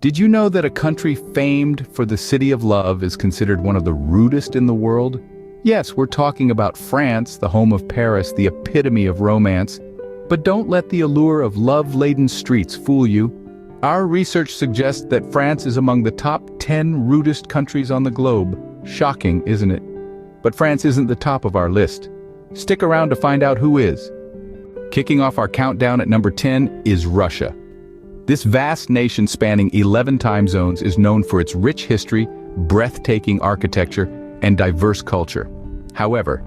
Did you know that a country famed for the city of love is considered one of the rudest in the world? Yes, we're talking about France, the home of Paris, the epitome of romance. But don't let the allure of love-laden streets fool you. Our research suggests that France is among the top 10 rudest countries on the globe. Shocking, isn't it? But France isn't the top of our list. Stick around to find out who is. Kicking off our countdown at number 10 is Russia. This vast nation spanning 11 time zones is known for its rich history, breathtaking architecture, and diverse culture. However,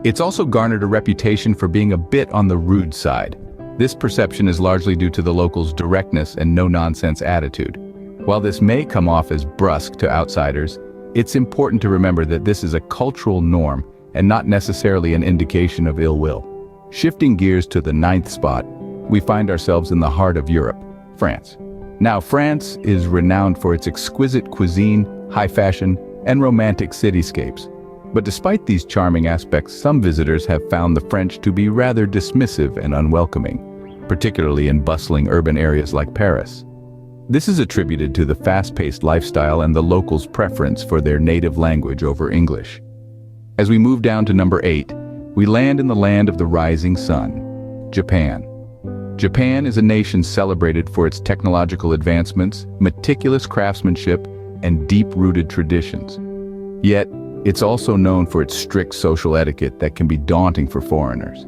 it's also garnered a reputation for being a bit on the rude side. This perception is largely due to the locals' directness and no-nonsense attitude. While this may come off as brusque to outsiders, it's important to remember that this is a cultural norm and not necessarily an indication of ill will. Shifting gears to the 9th spot, we find ourselves in the heart of Europe, France. Now, France is renowned for its exquisite cuisine, high fashion, and romantic cityscapes. But despite these charming aspects, some visitors have found the French to be rather dismissive and unwelcoming, particularly in bustling urban areas like Paris. This is attributed to the fast-paced lifestyle and the locals' preference for their native language over English. As we move down to number 8, we land in the land of the rising sun, Japan. Japan is a nation celebrated for its technological advancements, meticulous craftsmanship, and deep-rooted traditions. Yet, it's also known for its strict social etiquette that can be daunting for foreigners.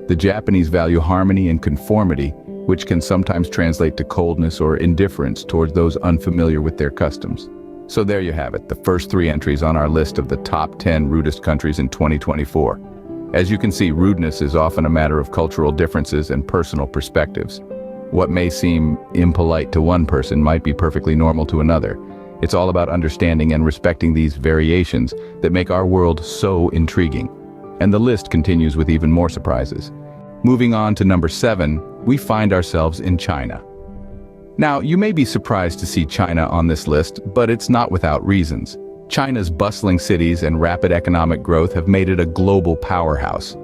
The Japanese value harmony and conformity, which can sometimes translate to coldness or indifference towards those unfamiliar with their customs. So there you have it, the first 3 entries on our list of the top 10 rudest countries in 2024. As you can see, rudeness is often a matter of cultural differences and personal perspectives. What may seem impolite to one person might be perfectly normal to another. It's all about understanding and respecting these variations that make our world so intriguing. And the list continues with even more surprises. Moving on to number 7, we find ourselves in China. Now, you may be surprised to see China on this list, but it's not without reasons. China's bustling cities and rapid economic growth have made it a global powerhouse.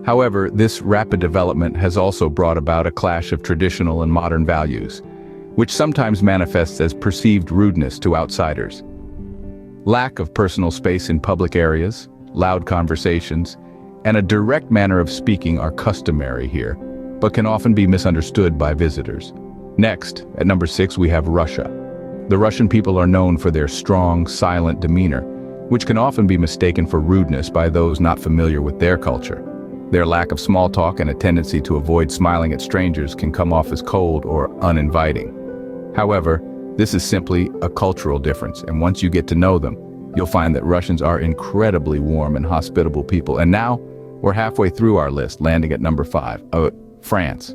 However, this rapid development has also brought about a clash of traditional and modern values, which sometimes manifests as perceived rudeness to outsiders. Lack of personal space in public areas, loud conversations, and a direct manner of speaking are customary here, but can often be misunderstood by visitors. Next, at number 6, we have Russia. The Russian people are known for their strong, silent demeanor, which can often be mistaken for rudeness by those not familiar with their culture. Their lack of small talk and a tendency to avoid smiling at strangers can come off as cold or uninviting. However, this is simply a cultural difference, and once you get to know them, you'll find that Russians are incredibly warm and hospitable people. And now, we're halfway through our list, landing at number 5, France.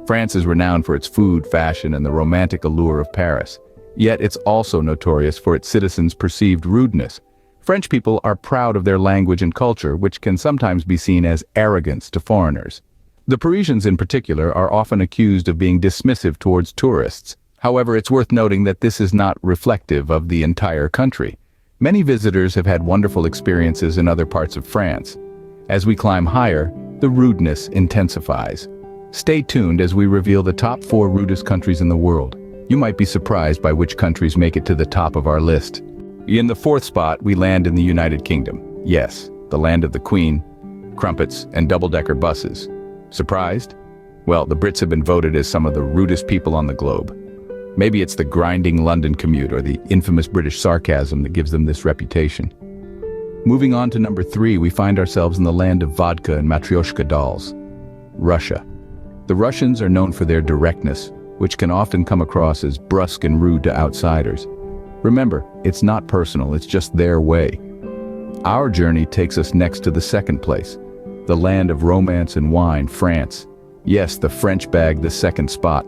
France is renowned for its food, fashion, and the romantic allure of Paris. Yet it's also notorious for its citizens' perceived rudeness. French people are proud of their language and culture, which can sometimes be seen as arrogance to foreigners. The Parisians in particular are often accused of being dismissive towards tourists. However, it's worth noting that this is not reflective of the entire country. Many visitors have had wonderful experiences in other parts of France. As we climb higher, the rudeness intensifies. Stay tuned as we reveal the top 4 rudest countries in the world. You might be surprised by which countries make it to the top of our list. In the 4th spot, we land in the United Kingdom. Yes, the land of the Queen, crumpets, and double-decker buses. Surprised? Well, the Brits have been voted as some of the rudest people on the globe. Maybe it's the grinding London commute or the infamous British sarcasm that gives them this reputation. Moving on to number 3, we find ourselves in the land of vodka and matryoshka dolls, Russia. The Russians are known for their directness, which can often come across as brusque and rude to outsiders. Remember, it's not personal, it's just their way. Our journey takes us next to the 2nd place, the land of romance and wine, France. Yes, the French bag the 2nd spot.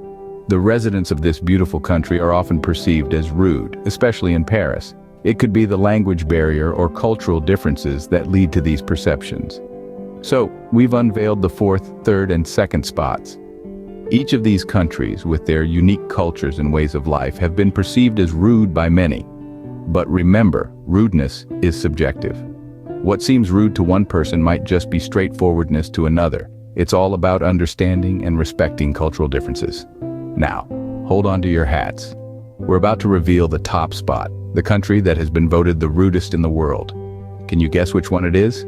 The residents of this beautiful country are often perceived as rude, especially in Paris. It could be the language barrier or cultural differences that lead to these perceptions. So, we've unveiled the 4th, 3rd, and 2nd spots. Each of these countries, with their unique cultures and ways of life, have been perceived as rude by many. But remember, rudeness is subjective. What seems rude to one person might just be straightforwardness to another. It's all about understanding and respecting cultural differences. Now, hold on to your hats. We're about to reveal the top spot, the country that has been voted the rudest in the world. Can you guess which one it is?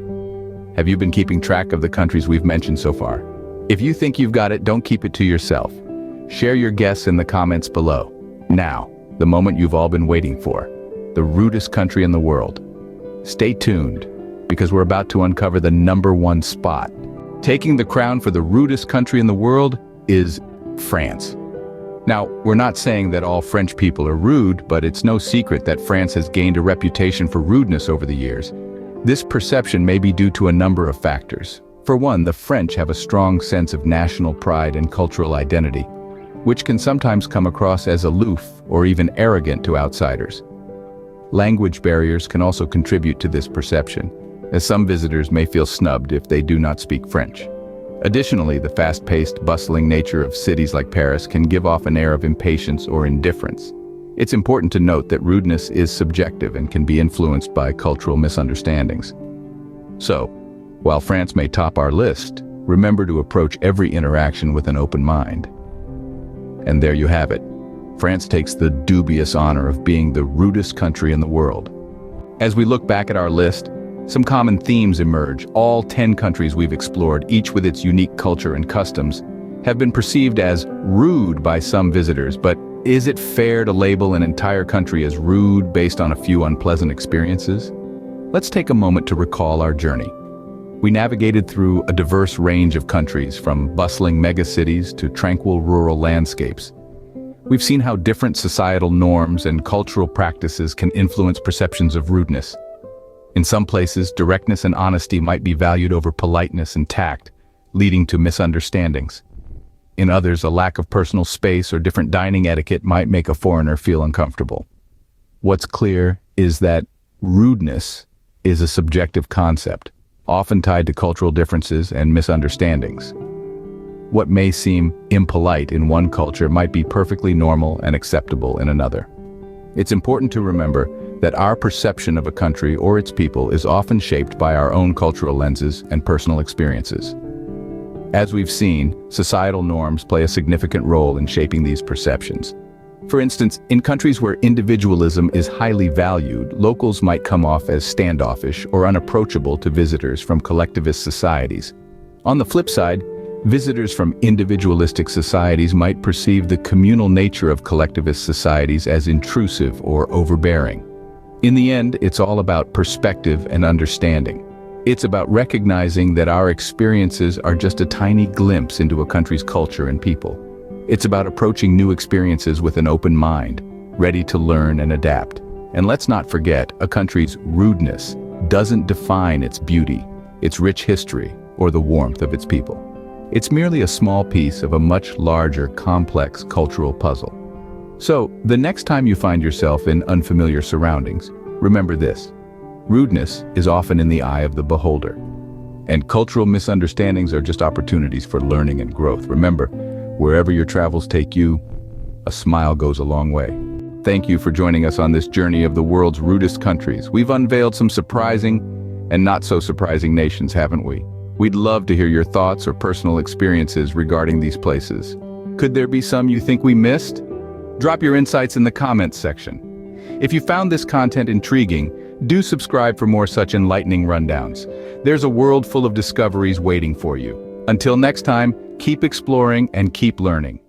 Have you been keeping track of the countries we've mentioned so far? If you think you've got it, don't keep it to yourself. Share your guess in the comments below. Now, the moment you've all been waiting for, the rudest country in the world. Stay tuned, because we're about to uncover the #1 spot. Taking the crown for the rudest country in the world is France. Now, we're not saying that all French people are rude, but it's no secret that France has gained a reputation for rudeness over the years. This perception may be due to a number of factors. For one, the French have a strong sense of national pride and cultural identity, which can sometimes come across as aloof or even arrogant to outsiders. Language barriers can also contribute to this perception, as some visitors may feel snubbed if they do not speak French. Additionally, the fast-paced, bustling nature of cities like Paris can give off an air of impatience or indifference. It's important to note that rudeness is subjective and can be influenced by cultural misunderstandings. So, while France may top our list, remember to approach every interaction with an open mind. And there you have it. France takes the dubious honor of being the rudest country in the world. As we look back at our list, some common themes emerge. All 10 countries we've explored, each with its unique culture and customs, have been perceived as rude by some visitors, but is it fair to label an entire country as rude based on a few unpleasant experiences? Let's take a moment to recall our journey. We navigated through a diverse range of countries, from bustling megacities to tranquil rural landscapes. We've seen how different societal norms and cultural practices can influence perceptions of rudeness. In some places, directness and honesty might be valued over politeness and tact, leading to misunderstandings. In others, a lack of personal space or different dining etiquette might make a foreigner feel uncomfortable. What's clear is that rudeness is a subjective concept, often tied to cultural differences and misunderstandings. What may seem impolite in one culture might be perfectly normal and acceptable in another. It's important to remember that our perception of a country or its people is often shaped by our own cultural lenses and personal experiences. As we've seen, societal norms play a significant role in shaping these perceptions. For instance, in countries where individualism is highly valued, locals might come off as standoffish or unapproachable to visitors from collectivist societies. On the flip side, visitors from individualistic societies might perceive the communal nature of collectivist societies as intrusive or overbearing. In the end, it's all about perspective and understanding. It's about recognizing that our experiences are just a tiny glimpse into a country's culture and people. It's about approaching new experiences with an open mind, ready to learn and adapt. And let's not forget, a country's rudeness doesn't define its beauty, its rich history, or the warmth of its people. It's merely a small piece of a much larger, complex cultural puzzle. So, the next time you find yourself in unfamiliar surroundings, remember this: rudeness is often in the eye of the beholder. And cultural misunderstandings are just opportunities for learning and growth. Remember, wherever your travels take you, a smile goes a long way. Thank you for joining us on this journey of the world's rudest countries. We've unveiled some surprising and not so surprising nations, haven't we? We'd love to hear your thoughts or personal experiences regarding these places. Could there be some you think we missed? Drop your insights in the comments section. If you found this content intriguing, do subscribe for more such enlightening rundowns. There's a world full of discoveries waiting for you. Until next time, keep exploring and keep learning.